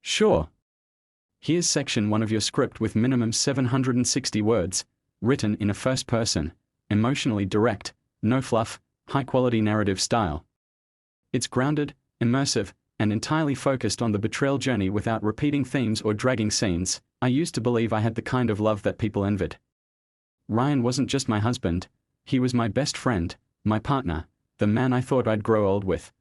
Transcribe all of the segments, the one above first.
Sure. Here's section 1 of your script with minimum 760 words, written in a first person, emotionally direct, no fluff, high-quality narrative style. It's grounded, immersive, and entirely focused on the betrayal journey without repeating themes or dragging scenes. I used to believe I had the kind of love that people envied. Ryan wasn't just my husband, he was my best friend, my partner, the man I thought I'd grow old with.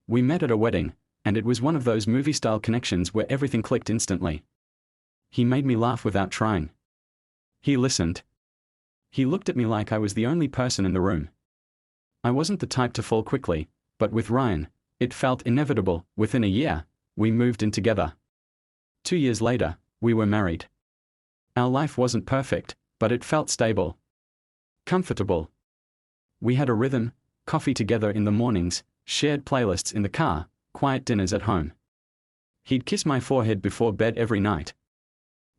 We met at a wedding, and it was one of those movie-style connections where everything clicked instantly. He made me laugh without trying. He listened. He looked at me like I was the only person in the room. I wasn't the type to fall quickly, but with Ryan, it felt inevitable. Within a year, we moved in together. 2 years later, we were married. Our life wasn't perfect, but it felt stable. Comfortable. We had a rhythm, coffee together in the mornings, shared playlists in the car, quiet dinners at home. He'd kiss my forehead before bed every night.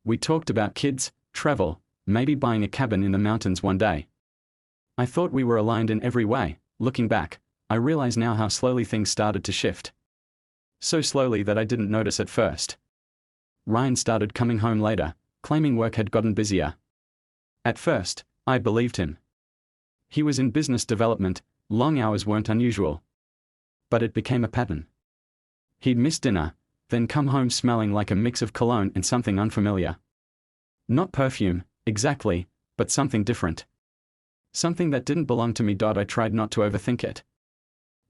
We talked about kids, travel, maybe buying a cabin in the mountains one day. I thought we were aligned in every way. Looking back, I realize now how slowly things started to shift. So slowly that I didn't notice at first. Ryan started coming home later, claiming work had gotten busier. At first, I believed him. He was in business development, long hours weren't unusual. But it became a pattern. He'd miss dinner, then come home smelling like a mix of cologne and something unfamiliar. Not perfume, exactly, but something different. Something that didn't belong to me. I tried not to overthink it.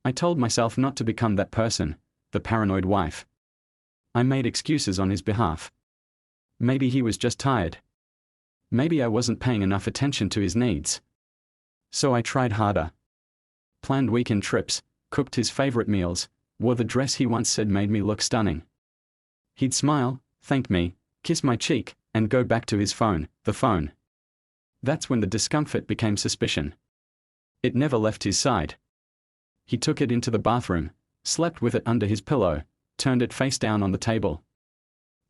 I told myself not to become that person, the paranoid wife. I made excuses on his behalf. Maybe he was just tired. Maybe I wasn't paying enough attention to his needs. So I tried harder. Planned weekend trips, cooked his favorite meals, wore the dress he once said made me look stunning. He'd smile, thank me, kiss my cheek, and go back to his phone, the phone. That's when the discomfort became suspicion. It never left his side. He took it into the bathroom, slept with it under his pillow, turned it face down on the table.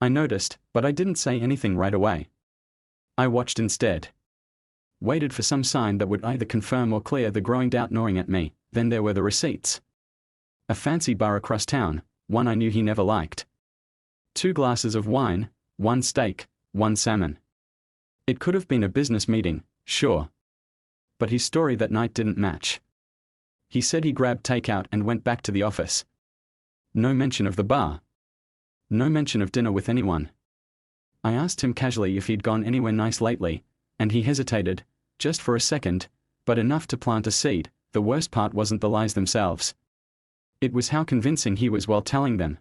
I noticed, but I didn't say anything right away. I watched instead. Waited for some sign that would either confirm or clear the growing doubt gnawing at me. Then there were the receipts. A fancy bar across town, one I knew he never liked. 2 glasses of wine, 1 steak, 1 salmon. It could have been a business meeting, sure. But his story that night didn't match. He said he grabbed takeout and went back to the office. No mention of the bar. No mention of dinner with anyone. I asked him casually if he'd gone anywhere nice lately, and he hesitated, just for a second, but enough to plant a seed. The worst part wasn't the lies themselves. It was how convincing he was while telling them.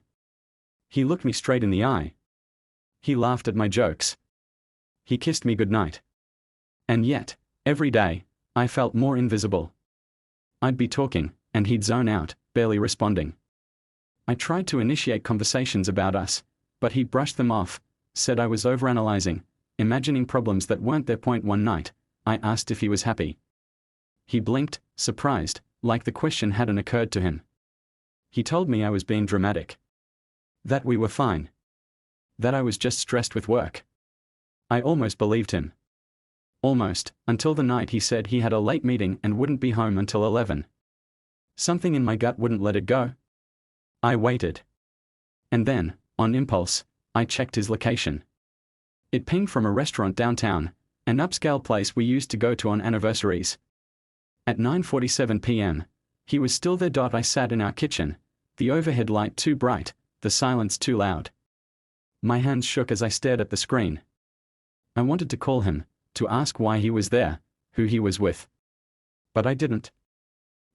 He looked me straight in the eye. He laughed at my jokes. He kissed me goodnight. And yet, every day, I felt more invisible. I'd be talking, and he'd zone out, barely responding. I tried to initiate conversations about us, but he brushed them off, said I was overanalyzing, imagining problems that weren't there. One night, I asked if he was happy. He blinked, surprised, like the question hadn't occurred to him. He told me I was being dramatic. That we were fine. That I was just stressed with work. I almost believed him. Almost, until the night he said he had a late meeting and wouldn't be home until 11. Something in my gut wouldn't let it go. I waited. And then, on impulse, I checked his location. It pinged from a restaurant downtown, an upscale place we used to go to on anniversaries. At 9:47 p.m., he was still there. I sat in our kitchen, the overhead light too bright, the silence too loud. My hands shook as I stared at the screen. I wanted to call him, to ask why he was there, who he was with. But I didn't.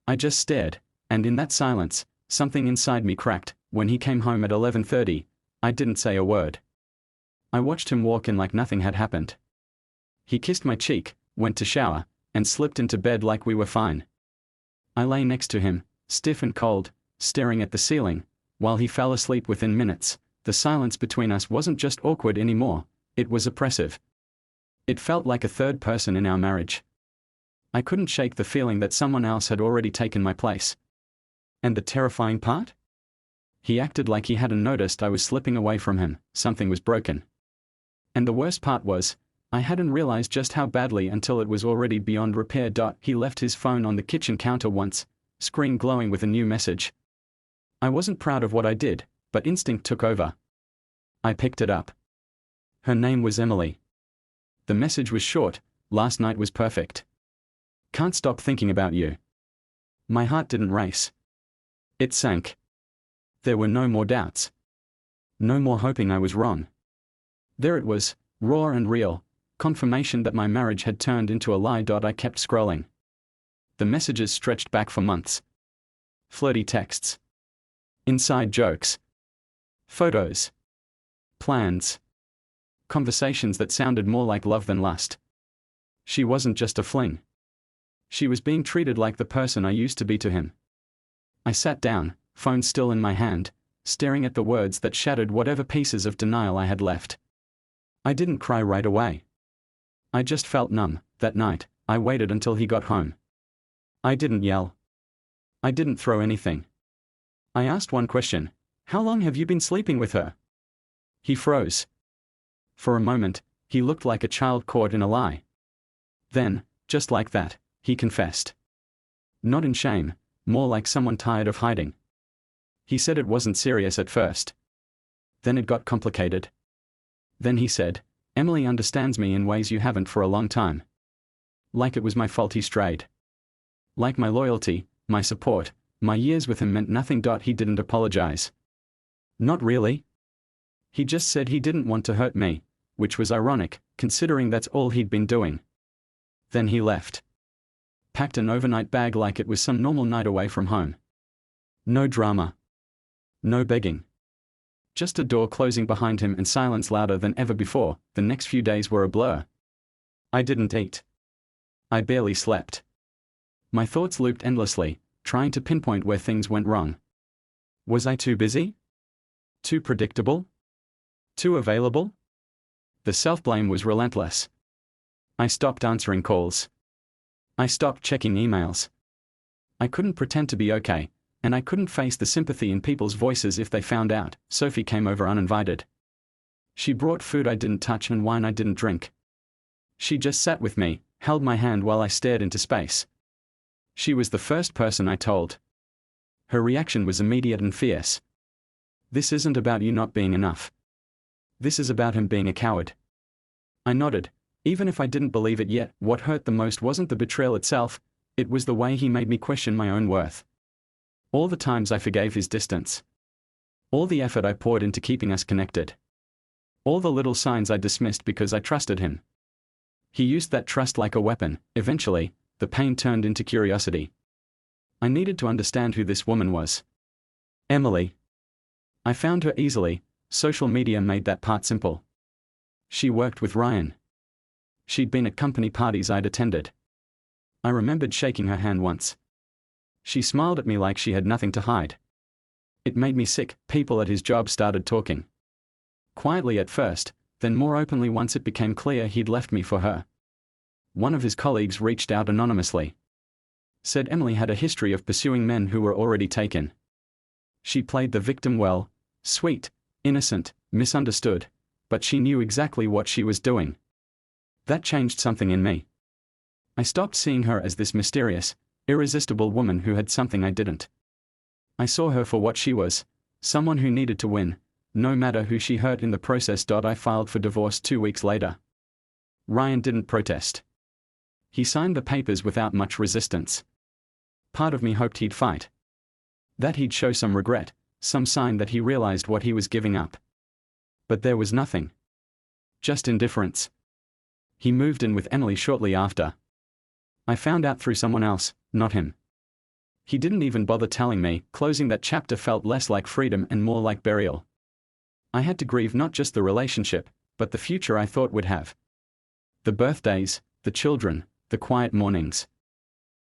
I just stared, and in that silence, something inside me cracked. When he came home at 11:30, I didn't say a word. I watched him walk in like nothing had happened. He kissed my cheek, went to shower, and slipped into bed like we were fine. I lay next to him, stiff and cold, staring at the ceiling, while he fell asleep within minutes. The silence between us wasn't just awkward anymore, it was oppressive. It felt like a third person in our marriage. I couldn't shake the feeling that someone else had already taken my place. And the terrifying part? He acted like he hadn't noticed I was slipping away from him. Something was broken. And the worst part was, I hadn't realized just how badly until it was already beyond repair. He left his phone on the kitchen counter once, screen glowing with a new message. I wasn't proud of what I did, but instinct took over. I picked it up. Her name was Emily. The message was short: last night was perfect. Can't stop thinking about you. My heart didn't race. It sank. There were no more doubts. No more hoping I was wrong. There it was, raw and real, confirmation that my marriage had turned into a lie. I kept scrolling. The messages stretched back for months. Flirty texts. Inside jokes. Photos. Plans. Conversations that sounded more like love than lust. She wasn't just a fling. She was being treated like the person I used to be to him. I sat down, phone still in my hand, staring at the words that shattered whatever pieces of denial I had left. I didn't cry right away. I just felt numb. That night, I waited until he got home. I didn't yell. I didn't throw anything. I asked one question: how long have you been sleeping with her? He froze. For a moment, he looked like a child caught in a lie. Then, just like that, he confessed. Not in shame, more like someone tired of hiding. He said it wasn't serious at first. Then it got complicated. Then he said, Emily understands me in ways you haven't for a long time. Like it was my fault he strayed. Like my loyalty, my support, my years with him meant nothing. He didn't apologize. Not really. He just said he didn't want to hurt me, which was ironic, considering that's all he'd been doing. Then he left. Packed an overnight bag like it was some normal night away from home. No drama. No begging. Just a door closing behind him and silence louder than ever before. The next few days were a blur. I didn't eat. I barely slept. My thoughts looped endlessly, trying to pinpoint where things went wrong. Was I too busy? Too predictable? Too available? The self-blame was relentless. I stopped answering calls. I stopped checking emails. I couldn't pretend to be okay, and I couldn't face the sympathy in people's voices if they found out. Sophie came over uninvited. She brought food I didn't touch and wine I didn't drink. She just sat with me, held my hand while I stared into space. She was the first person I told. Her reaction was immediate and fierce. This isn't about you not being enough. This is about him being a coward. I nodded. Even if I didn't believe it yet, what hurt the most wasn't the betrayal itself, it was the way he made me question my own worth. All the times I forgave his distance. All the effort I poured into keeping us connected. All the little signs I dismissed because I trusted him. He used that trust like a weapon. Eventually, the pain turned into curiosity. I needed to understand who this woman was. Emily. I found her easily. Social media made that part simple. She worked with Ryan. She'd been at company parties I'd attended. I remembered shaking her hand once. She smiled at me like she had nothing to hide. It made me sick. People at his job started talking. Quietly at first, then more openly once it became clear he'd left me for her. One of his colleagues reached out anonymously. Said Emily had a history of pursuing men who were already taken. She played the victim well, sweet, innocent, misunderstood, but she knew exactly what she was doing. That changed something in me. I stopped seeing her as this mysterious, irresistible woman who had something I didn't. I saw her for what she was, someone who needed to win, no matter who she hurt in the process. I filed for divorce 2 weeks later. Ryan didn't protest. He signed the papers without much resistance. Part of me hoped he'd fight. That he'd show some regret, some sign that he realized what he was giving up. But there was nothing. Just indifference. He moved in with Emily shortly after. I found out through someone else, not him. He didn't even bother telling me. Closing that chapter felt less like freedom and more like burial. I had to grieve not just the relationship, but the future I thought would have. The birthdays, the children, the quiet mornings.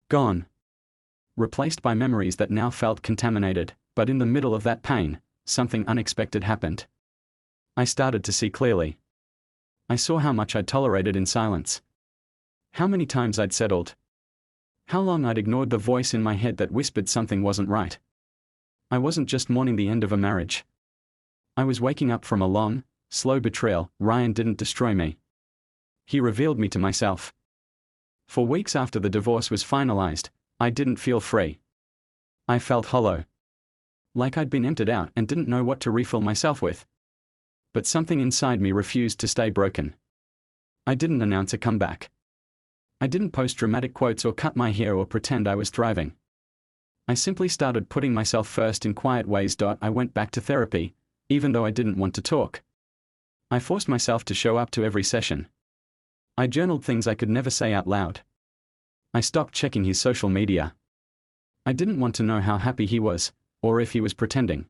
Gone. Replaced by memories that now felt contaminated. But in the middle of that pain, something unexpected happened. I started to see clearly. I saw how much I'd tolerated in silence. How many times I'd settled. How long I'd ignored the voice in my head that whispered something wasn't right. I wasn't just mourning the end of a marriage. I was waking up from a long, slow betrayal. Ryan didn't destroy me. He revealed me to myself. For weeks after the divorce was finalized, I didn't feel free. I felt hollow. Like I'd been emptied out and didn't know what to refill myself with. But something inside me refused to stay broken. I didn't announce a comeback. I didn't post dramatic quotes or cut my hair or pretend I was thriving. I simply started putting myself first in quiet ways. I went back to therapy, even though I didn't want to talk. I forced myself to show up to every session. I journaled things I could never say out loud. I stopped checking his social media. I didn't want to know how happy he was, or if he was pretending.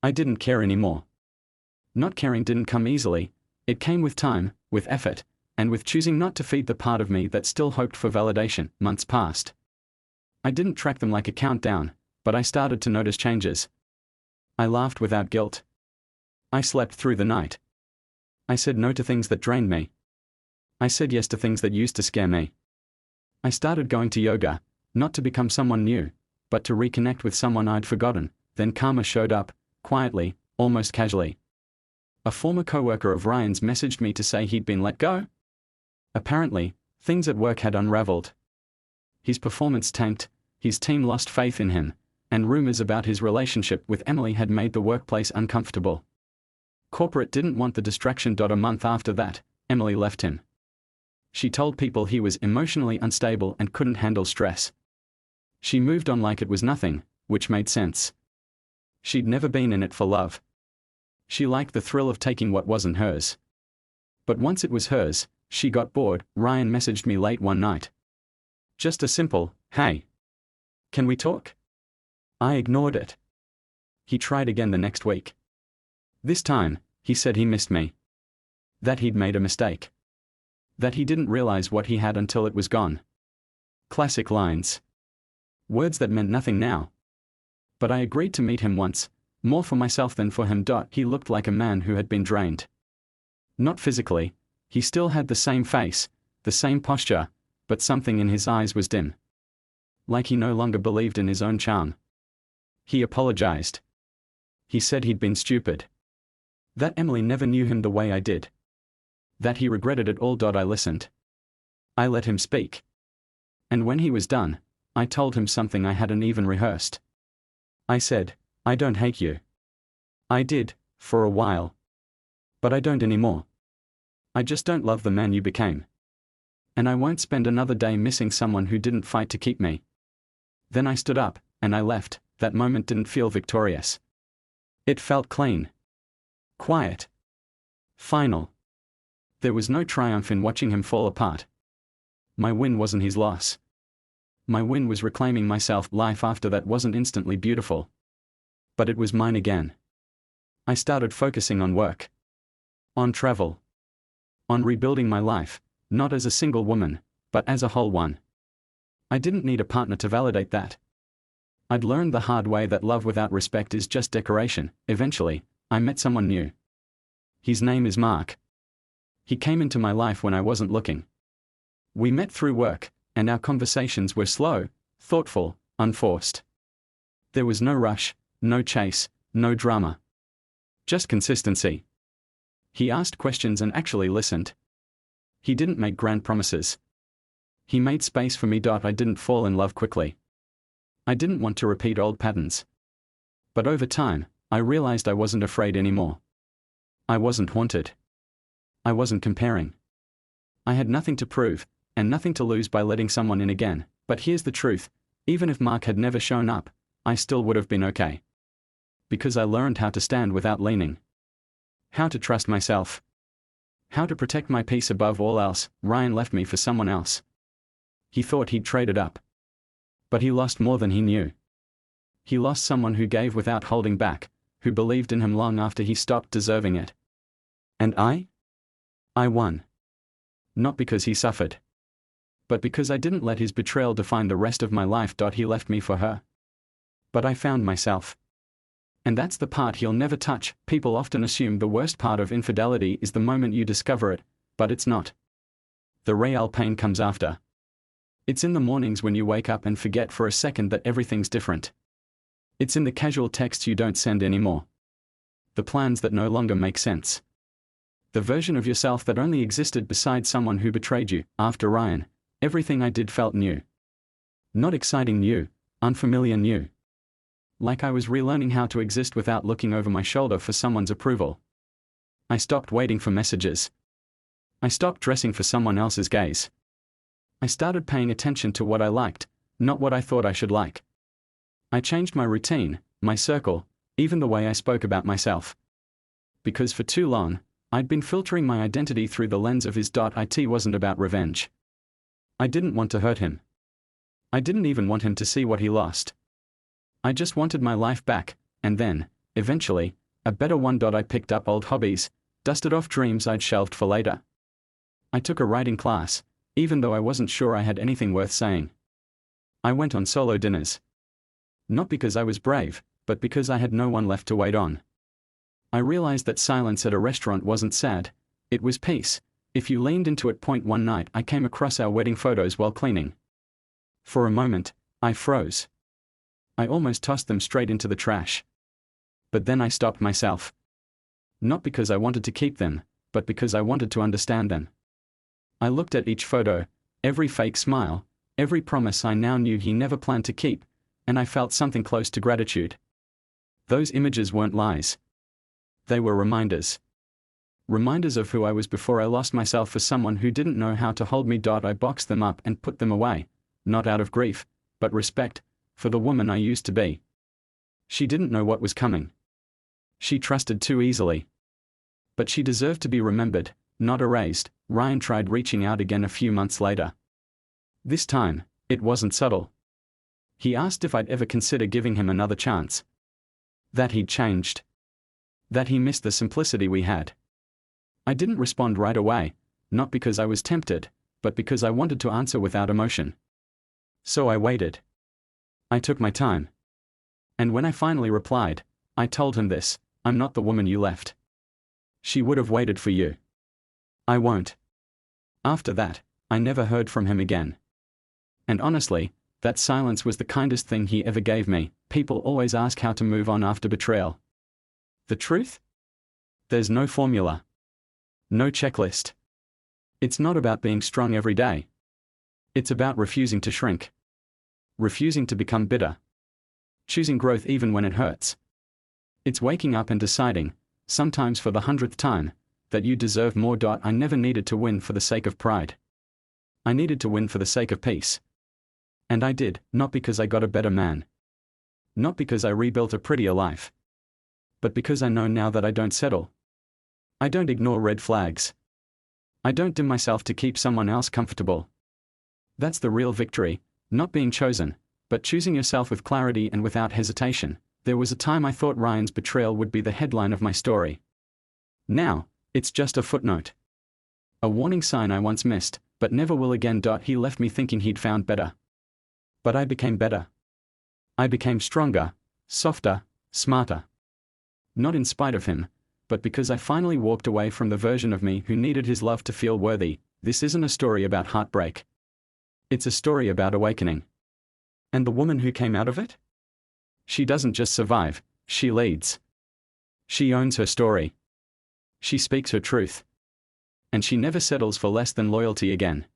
I didn't care anymore. Not caring didn't come easily, it came with time, with effort, and with choosing not to feed the part of me that still hoped for validation. Months passed. I didn't track them like a countdown, but I started to notice changes. I laughed without guilt. I slept through the night. I said no to things that drained me. I said yes to things that used to scare me. I started going to yoga, not to become someone new, but to reconnect with someone I'd forgotten. Then karma showed up, quietly, almost casually. A former coworker of Ryan's messaged me to say he'd been let go. Apparently, things at work had unraveled. His performance tanked, his team lost faith in him, and rumors about his relationship with Emily had made the workplace uncomfortable. Corporate didn't want the distraction. A month after that, Emily left him. She told people he was emotionally unstable and couldn't handle stress. She moved on like it was nothing, which made sense. She'd never been in it for love. She liked the thrill of taking what wasn't hers. But once it was hers, she got bored. Ryan messaged me late one night. Just a simple, "Hey, can we talk?" I ignored it. He tried again the next week. This time, he said he missed me. That he'd made a mistake. That he didn't realize what he had until it was gone. Classic lines. Words that meant nothing now. But I agreed to meet him once, more for myself than for him. He looked like a man who had been drained. Not physically, he still had the same face, the same posture, but something in his eyes was dim. Like he no longer believed in his own charm. He apologized. He said he'd been stupid. That Emily never knew him the way I did. That he regretted it all. I listened. I let him speak. And when he was done, I told him something I hadn't even rehearsed. I said, "I don't hate you. I did, for a while. But I don't anymore. I just don't love the man you became. And I won't spend another day missing someone who didn't fight to keep me." Then I stood up, and I left. That moment didn't feel victorious. It felt clean. Quiet. Final. There was no triumph in watching him fall apart. My win wasn't his loss. My win was reclaiming myself. Life after that wasn't instantly beautiful. But it was mine again. I started focusing on work. On travel. On rebuilding my life, not as a single woman, but as a whole one. I didn't need a partner to validate that. I'd learned the hard way that love without respect is just decoration. Eventually, I met someone new. His name is Mark. He came into my life when I wasn't looking. We met through work, and our conversations were slow, thoughtful, unforced. There was no rush, no chase, no drama. Just consistency. He asked questions and actually listened. He didn't make grand promises. He made space for me. I didn't fall in love quickly. I didn't want to repeat old patterns. But over time, I realized I wasn't afraid anymore. I wasn't haunted. I wasn't comparing. I had nothing to prove, and nothing to lose by letting someone in again. But here's the truth, even if Mark had never shown up, I still would have been okay. Because I learned how to stand without leaning. How to trust myself. How to protect my peace above all else. Ryan left me for someone else. He thought he'd traded up. But he lost more than he knew. He lost someone who gave without holding back, who believed in him long after he stopped deserving it. And I won. Not because he suffered. But because I didn't let his betrayal define the rest of my life. He left me for her. But I found myself. And that's the part he'll never touch. People often assume the worst part of infidelity is the moment you discover it, but it's not. The real pain comes after. It's in the mornings when you wake up and forget for a second that everything's different. It's in the casual texts you don't send anymore. The plans that no longer make sense. The version of yourself that only existed beside someone who betrayed you. After Ryan, everything I did felt new. Not exciting new, unfamiliar new. Like I was relearning how to exist without looking over my shoulder for someone's approval. I stopped waiting for messages. I stopped dressing for someone else's gaze. I started paying attention to what I liked, not what I thought I should like. I changed my routine, my circle, even the way I spoke about myself. Because for too long, I'd been filtering my identity through the lens of his. It wasn't about revenge. I didn't want to hurt him. I didn't even want him to see what he lost. I just wanted my life back, and then, eventually, a better one. I picked up old hobbies, dusted off dreams I'd shelved for later. I took a writing class, even though I wasn't sure I had anything worth saying. I went on solo dinners. Not because I was brave, but because I had no one left to wait on. I realized that silence at a restaurant wasn't sad, it was peace, if you leaned into it. One night I came across our wedding photos while cleaning. For a moment, I froze. I almost tossed them straight into the trash. But then I stopped myself. Not because I wanted to keep them, but because I wanted to understand them. I looked at each photo, every fake smile, every promise I now knew he never planned to keep, and I felt something close to gratitude. Those images weren't lies. They were reminders. Reminders of who I was before I lost myself for someone who didn't know how to hold me. I boxed them up and put them away, not out of grief, but respect, for the woman I used to be. She didn't know what was coming. She trusted too easily. But she deserved to be remembered, not erased. Ryan tried reaching out again a few months later. This time, it wasn't subtle. He asked if I'd ever consider giving him another chance. That he'd changed. That he missed the simplicity we had. I didn't respond right away, not because I was tempted, but because I wanted to answer without emotion. So I waited. I took my time. And when I finally replied, I told him this: I'm not the woman you left. She would have waited for you. I won't. After that, I never heard from him again. And honestly, that silence was the kindest thing he ever gave me. People always ask how to move on after betrayal. The truth? There's no formula. No checklist. It's not about being strong every day. It's about refusing to shrink. Refusing to become bitter. Choosing growth even when it hurts. It's waking up and deciding, sometimes for the 100th time, that you deserve more. I never needed to win for the sake of pride. I needed to win for the sake of peace. And I did, not because I got a better man. Not because I rebuilt a prettier life. But because I know now that I don't settle. I don't ignore red flags. I don't dim myself to keep someone else comfortable. That's the real victory, not being chosen, but choosing yourself with clarity and without hesitation. There was a time I thought Ryan's betrayal would be the headline of my story. Now, it's just a footnote. A warning sign I once missed, but never will again. He left me thinking he'd found better. But I became better. I became stronger, softer, smarter. Not in spite of him, but because I finally walked away from the version of me who needed his love to feel worthy. This isn't a story about heartbreak. It's a story about awakening. And the woman who came out of it? She doesn't just survive, she leads. She owns her story. She speaks her truth. And she never settles for less than loyalty again.